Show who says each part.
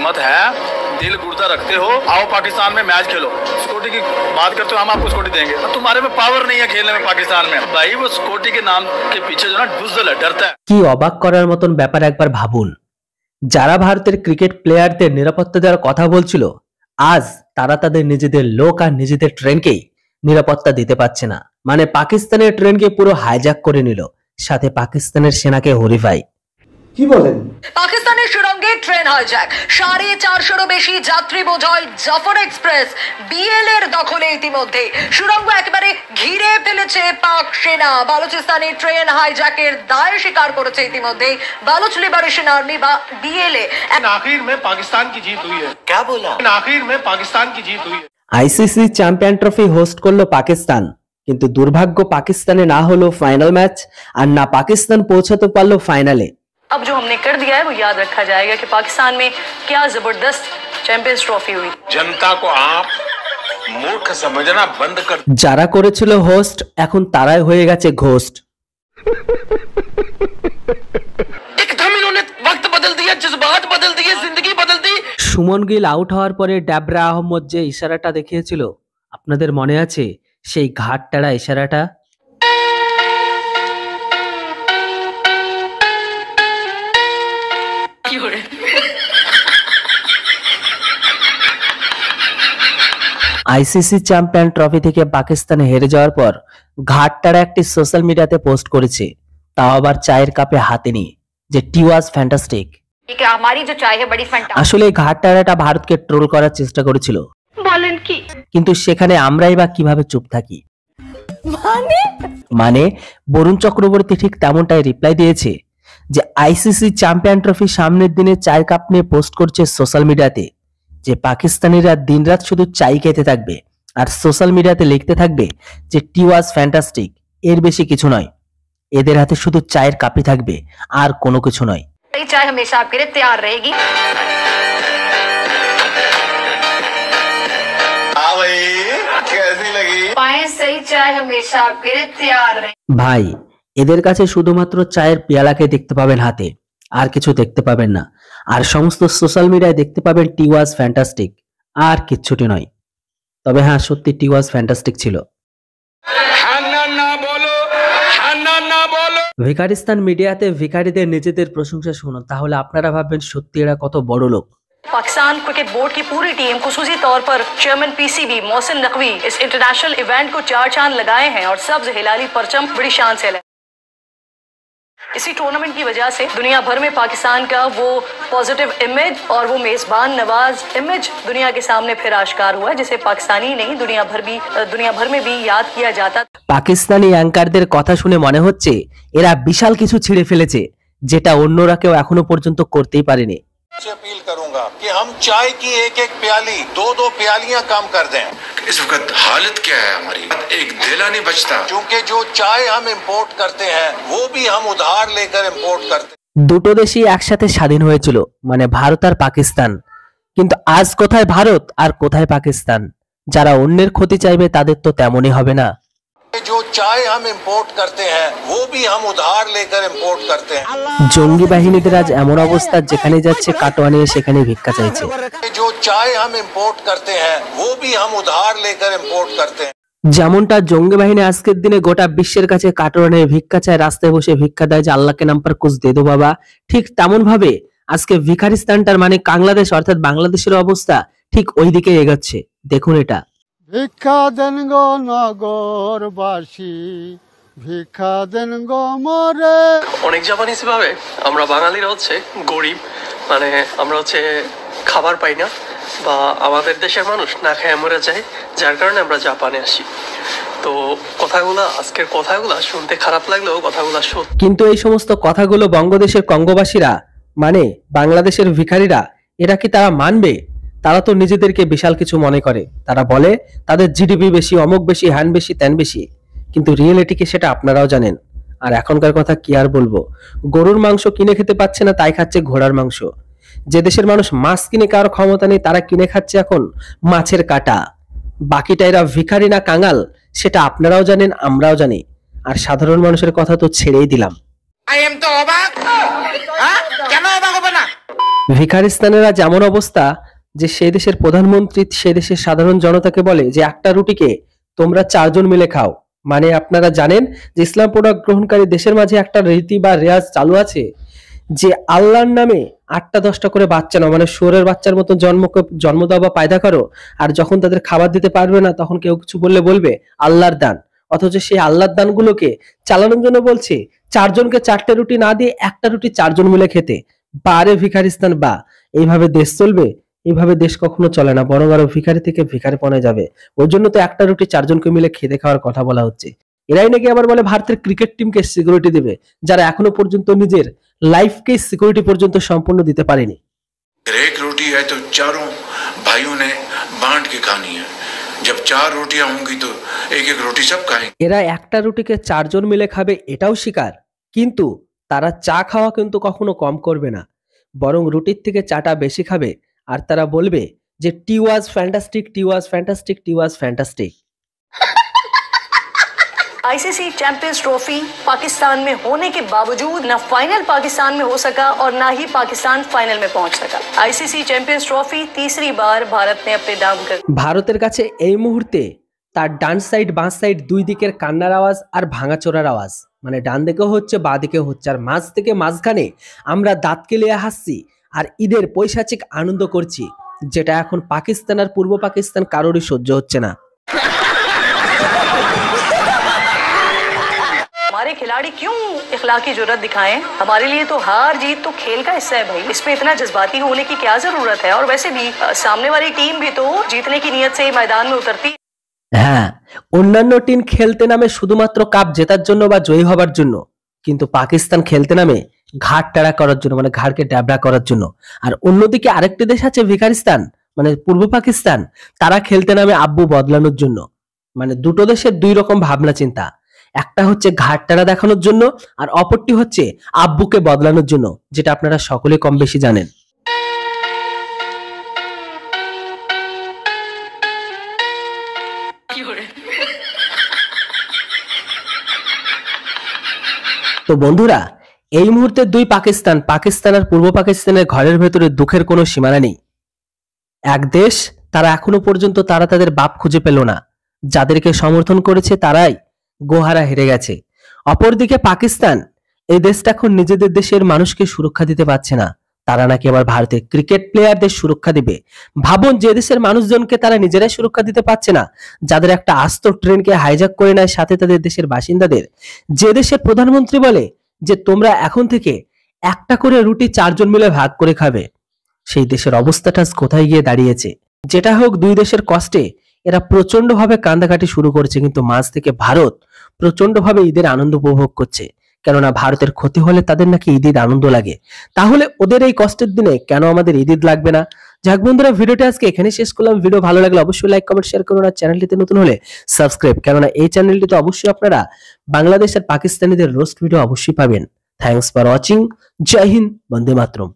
Speaker 1: हिम्मत है, दिल गुर्दा रखते हो, आओ पाकिस्तान में मैच खेलो। सिक्योरिटी की बात करते हो, हम आपको सिक्योरिटी देंगे। तुम्हारे में पावर नहीं है खेलने में पाकिस्तान में। भाई वो सिक्योरिटी के नाम के पीछे जो ना बुज़दिल है, डरता है।
Speaker 2: কি অবাক করার মতন ব্যাপার একবার ভাবুন, যারা ভারতের ক্রিকেট প্লেয়ারদের নিরাপত্তা দেওয়ার কথা বলছিল, আজ তারা তাদের নিজেদের লোক আর নিজেদের ট্রেনকেই নিরাপত্তা দিতে পারছে না। মানে পাকিস্তানের ট্রেনকে পুরো হাইজ্যাক করে নিল, সাথে পাকিস্তানের সেনাকে হরিফাই।
Speaker 3: কি বলেন?
Speaker 4: পাকিস্তানের সুরঙ্গে ট্রেন হাইজ্যাক, 450-এরও বেশি যাত্রী বোঝাই জাফর এক্সপ্রেস বিএল এর দখলে। ইতিমধ্যে সুরঙ্গ একেবারে ঘিরে ফেলেছে পাক সেনা। বালুচিস্তানে ট্রেন হাইজ্যাকের দায় স্বীকার করেছে ইতিমধ্যে বালুচ লিবারেশন আর্মি বা বিএলএ।
Speaker 5: आखिर में पाकिस्तान की जीत हुई है।
Speaker 1: क्या बोला?
Speaker 5: आखिर में पाकिस्तान की जीत हुई है।
Speaker 2: আইসিসি চ্যাম্পিয়ন ট্রফি হোস্ট করলো পাকিস্তান, কিন্তু দুর্ভাগ্য পাকিস্তানে না হলো ফাইনাল ম্যাচ, আর না পাকিস্তান পৌঁছাতে পারলো ফাইনালে।
Speaker 4: अब जो हमने कर दिया है वो याद रखा जाएगा कि पाकिस्तान में क्या जबरदस्त चैंपियंस ट्रॉफी हुई।
Speaker 6: जनता को आप मूर्ख समझना बंद कर।
Speaker 2: যারা করেছিল হোস্ট এখন তারাই হয়ে গেছে ঘোস্ট।
Speaker 6: एकदम इन्होंने वक्त बदल दिया, जज्बात बदल दिए, जिंदगी बदल दी।
Speaker 2: সুমন গিল আউট হওয়ার পরে ডাবরা আহমদ যে ইশারাটা দেখিয়েছিল, আপনাদের মনে আছে সেই ঘাট টেরা ইশারাটা? আইসিসি চ্যাম্পিয়ন ট্রফি থেকে পাকিস্তানে হেরে যাওয়ার পর ঘাটটারা একটি সোশ্যাল মিডিয়াতে পোস্ট করেছে, তাও আবার চায়ের কাপে হাতে নিয়ে, যে টি ওয়াজ ফ্যান্টাস্টিক। আসলে এই ঘাটটারাটা ভারতকে ট্রোল করার চেষ্টা করেছিল,
Speaker 4: বলেন কি?
Speaker 2: কিন্তু সেখানে আমরাই বা কিভাবে চুপ থাকি? মানে বরুণ চক্রবর্তী ঠিক তেমনটাই রিপ্লাই দিয়েছে যে আইসিসি চ্যাম্পিয়ন ট্রফি সামনের দিনে চায়ের কাপ নিয়ে পোস্ট করছে সোশ্যাল মিডিয়াতে, যে পাকিস্তানিরা দিনরাত শুধু চাই খেতে থাকবে আর সোশ্যাল মিডিয়াতে লিখতে থাকবে যে টি ওয়াজ ফ্যান্টাস্টিক। এর বেশি কিছু নয়, এদের হাতে শুধু চায়ের কাপই থাকবে আর কোনো কিছু নয়।
Speaker 4: এই চায় हमेशा आपके लिए तैयार रहेगी।
Speaker 6: हाँ भाई, कैसी लगी?
Speaker 4: पाएं सही चाय हमेशा आपके लिए तैयार रहे।
Speaker 2: ভাই এদের কাছে শুধুমাত্র চায়ের পেয়ালাকে দেখতে পাবেন হাতে, আর কিছু দেখতে পাবেন না। আর সমস্ত সোশ্যাল মিডিয়ায় দেখতে পাবেন টি ওয়াজ ফ্যান্টাস্টিক, আর কিচ্ছুটি নয়। তবে হ্যাঁ, সত্যি টি ওয়াজ ফ্যান্টাস্টিক ছিল। ভিকারিস্তান মিডিয়াতে ভিখারিদের নিজেদের প্রশংসা শুনুন, তাহলে আপনারা ভাববেন সত্যি এরা কত বড় লোক।
Speaker 4: पाकिस्तान क्रिकेट बोर्ड की पूरी टीम खुसूसी तौर पर चेयरमैन पीसीबी मोहसिन नकवी इस इंटरनेशनल इवेंट को 4 चांद लगाए हैं और सब्ज हिलाली परचम बड़ी शान से लगा। इसी टूर्नामेंट की वजह से दुनिया भर में पाकिस्तान का वो पॉजिटिव इमेज और वो मेजबान नवाज इमेज दुनिया के सामने फिर आश्कार हुआ है, जिसे पाकिस्तानी नहीं दुनिया भर में भी याद किया जाता।
Speaker 2: পাকিস্তানি অ্যাঙ্কারদের কথা শুনে মনে হচ্ছে এরা বিশাল কিছু ছিঁড়ে ফেলেছে, যেটা অন্যরা কেউ এখনো পর্যন্ত করতেই পারেনি।
Speaker 6: अपील करूंगा कि हम चाय की एक एक प्याली, दो प्यालियां कम कर दें। इस वक्त हालत क्या है हमारी, एक देला नहीं बचता, क्योंकि जो चाय हम इंपोर्ट करते हैं वो भी हम उधार लेकर इंपोर्ट करते हैं।
Speaker 2: দুটো দেশই একসাথে স্বাধীন হয়েছিল, মানে ভারত আর পাকিস্তান। কিন্তু আজ কোথায় ভারত আর কোথায় পাকিস্তান? যারা অন্যের ক্ষতি চাইবে তাদের তো তেমনই হবে না।
Speaker 6: जो चाय हम इंपोर्ट करते हैं वो भी हम उधार लेकर इंपोर्ट करते हैं।
Speaker 2: জঙ্গি বাহিনীদের আজ এমন অবস্থা, যেখানে যাচ্ছে কাটোয়া নিয়ে সেখানে ভিক্ষা চাইছে।
Speaker 6: जो चाय हम इंपोर्ट करते हैं वो भी हम उधार लेकर इंपोर्ट करते हैं।
Speaker 2: যেমনটা জঙ্গি বাহিনী আজকের দিনে গোটা বিশ্বের কাছে কাটোয়া নিয়ে ভিক্ষা চায়, রাস্তায় বসে ভিক্ষা দেয় যে আল্লাহ কে নাম পর কুছ দে দো বাবা, ঠিক তেমন ভাবে আজকে ভিখারিস্তানটার মানে বাংলাদেশ অর্থাৎ বাংলাদেশের অবস্থা ঠিক ওই দিকে এগোচ্ছে। দেখুন এটা।
Speaker 7: ভিক্ষা দেন গো নগরবাসী, ভিক্ষা দেন গো মরে।
Speaker 8: অনেক জাপানিজ ভাবে আমরা বাঙালিরা হচ্ছে গরিব, মানে আমরা হচ্ছে খাবার পাই না, বা আমাদের দেশের মানুষ না খেয়ে মরে যায়, যার কারণে আমরা জাপানে আসি। তো কথাগুলো, আজকের কথাগুলো শুনতে খারাপ লাগলেও কথাগুলো সত্যি।
Speaker 2: কিন্তু এই সমস্ত কথাগুলো বঙ্গদেশের কঙ্গোবাসীরা, মানে বাংলাদেশের ভিখারিরা, এরা কি তারা মানবে? তারা তো নিজেদেরকে বিশাল কিছু মনে করে। তারা বলে তাদের জিডিপি বেশি, অমুক বেশি, হ্যান বেশি, ত্যান বেশি, কিন্তু রিয়েলিটি কি সেটা আপনারাও জানেন। আর এখনকার কথা কি আর বলবো, গরুর মাংস কিনে খেতে পাচ্ছে না, তাই খাচ্ছে ঘোড়ার মাংস। যে দেশের মানুষ মাছ কিনে খাওয়ার ক্ষমতা নেই, তারা কিনে খাচ্ছে এখন মাছের কাটা। বাকিটা এরা ভিখারি না কাঙাল সেটা আপনারাও জানেন, আমরাও জানি। আর সাধারণ মানুষের কথা তো ছেড়েই দিলাম।
Speaker 6: কেন অবাক হবে না?
Speaker 2: ভিকারিস্তানেরা যেমন অবস্থা যে সেই দেশের প্রধানমন্ত্রী সেই দেশের সাধারণ জনতাকে বলে যে একটা রুটিকে তোমরা 4 জন মিলে খাও। মানে আপনারা জানেন যে ইসলাম প্রোডাক্ট গ্রহণকারী দেশের মাঝে একটা রীতি বা রেওয়াজ চালু আছে যে আল্লাহর নামে 8টা 10টা করে বাচ্চা নাও, মানে শুয়োরের বাচ্চার মতো জন্ম দাও বা পায়দা করো, আর যখন তাদের খাবার দিতে পারবে না তখন কেউ কিছু বললে বলবে আল্লাহর দান। অথচ সেই আল্লাহর দানগুলোকে চালানোর জন্য বলছে 4 জনকে 4টে রুটি না দিয়ে একটা রুটি 4 জন মিলে খেতে। বারে ভিখারিস্তান বা! এইভাবে দেশ চলবে? এইভাবে দেশ কখনো চলে না, বরং আরো ভিখারি থেকে ভিখারিপনে যাবে। ওর জন্য তো একটা রুটি 4 জনকে মিলে খেতে খাওয়ার কথা বলা হচ্ছে। এরাই নাকি আবার বলে ভারতের ক্রিকেট টিমকে সিকিউরিটি দেবে, যারা এখনো পর্যন্ত নিজের লাইফকে সিকিউরিটি পর্যন্ত সম্পূর্ণ দিতে পারেনি।
Speaker 6: एक रोटी है तो चारों भाइयों ने बांट के खानी है। जब 4 रोटियां होंगी तो एक एक रोटी सब खाएंगे।
Speaker 2: এরা একটা রুটিকে 4 জন মিলে খাবে এটাও স্বীকার, কিন্তু তারা চা খাওয়া কিন্তু কখনো কম করবে না, বরং রুটির থেকে চাটা বেশি খাবে। আর তারা বলবে যে it was fantastic, it was fantastic, it was fantastic.
Speaker 4: ICC champions trophy Pakistan में होने के बावजूद न फाइनल पाकिस्तान में हो सका और ना ही पाकिस्तान फाइनल में पहुंच सका। आईसीसी चैंपियंस ट्रॉफी तीसरी बार भारत ने अपने नाम कर।
Speaker 2: ভারতের কাছে এই মুহূর্তে তার ডান সাইড বাঁ সাইড দুই দিকের কান্নার আওয়াজ আর ভাঙাচোরার আওয়াজ, মানে ডান দিকেও হচ্ছে বাঁ দিকেও হচ্ছে, আর মাঝ থেকে মাঝখানে আমরা দাঁত কেলিয়ে হাসছি আর ঈদের পৈশাচিক আনন্দ করছি, যেটা এখন পাকিস্তান আর পূর্ব পাকিস্তান কারোরই সহ্য হচ্ছে না।
Speaker 4: हमारे खिलाड़ी क्यों इखलाकी जुर्रत दिखाएं? हमारे लिए तो हार जीत तो खेल का हिस्सा है भाई, इसमें इतना जज्बाती होने की क्या जरूरत है? और वैसे भी सामने वाली टीम भी तो जीतने की नीयत से ही मैदान में उतरती।
Speaker 2: হ্যাঁ, অন্যান্য টিম খেলতে নামে শুধুমাত্র কাপ জেতার জন্য বা জয়ী হবার জন্য, কিন্তু পাকিস্তান খেলতে নামে ঘাট টেরা করার জন্য, মানে ঘাড়কে ড্যাবড়া করার জন্য। আর অন্যদিকে আরেকটি দেশ আছে ভিখারিস্তান, মানে পূর্ব পাকিস্তান, তারা খেলতে নামে আব্বু বদলানোর জন্য। মানে দুটো দেশের দুই রকম ভাবনা চিন্তা, একটা হচ্ছে ঘাট টেরা দেখানোর জন্য আর অপরটি হচ্ছে আব্বুকে বদলানোর জন্য, যেটা আপনারা সকলে কম বেশি জানেন। তো বন্ধুরা, এই মুহূর্তে দুই পাকিস্তান আর পূর্ব পাকিস্তানের ঘরের ভেতরে দুঃখের কোনো সীমানা নেই। এক দেশ, তারা এখনো পর্যন্ত তারা তাদের বাপ খুঁজে পেল না, যাদেরকে সমর্থন করেছে তারাই গোহারা হেরে গেছে। অপরদিকে পাকিস্তান, এই দেশটা এখন নিজেদের দেশের মানুষকে সুরক্ষা দিতে পারছে না, তারা নাকি আবার ভারতের ক্রিকেট প্লেয়ারদের সুরক্ষা দিবে। ভাবুন, যে দেশের মানুষজনকে তারা নিজেরাই সুরক্ষা দিতে পারছে না, যাদের একটা আস্ত ট্রেনকে হাইজ্যাক করে নেয় সাথে তাদের দেশের বাসিন্দাদের, যে দেশের প্রধানমন্ত্রী বলে যে তোমরা এখন থেকে একটা করে রুটি 4 জন মিলে ভাগ করে খাবে, সেই দেশের অবস্থাটা কোথায় গিয়ে দাঁড়িয়েছে। যেটা হোক, দুই দেশের কষ্টে এরা প্রচন্ড ভাবে কান্দাকাটি শুরু করেছে, কিন্তু মাঝ থেকে ভারত প্রচন্ড ভাবে ঈদের আনন্দ উপভোগ করছে, কেননা ভারতের ক্ষতি হলে তাদের নাকি ঈদের আনন্দ লাগে। তাহলে ওদের এই কষ্টের দিনে কেন আমাদের ঈদ লাগবে না? যাক বন্ধুরা, ভিডিওটা আজকে এখানে শেষ করলাম। ভিডিও ভালো লাগলে অবশ্যই লাইক কমেন্ট শেয়ার করুন, আর চ্যানেলটিতে নতুন হলে সাবস্ক্রাইব, কেননা এই চ্যানেলটিতে অবশ্যই আপনারা বাংলাদেশ আর পাকিস্তানিদের রোস্ট ভিডিও অবশ্যই পাবেন। Thanks for watching. জয় হিন্দ, বন্দে মাতরম।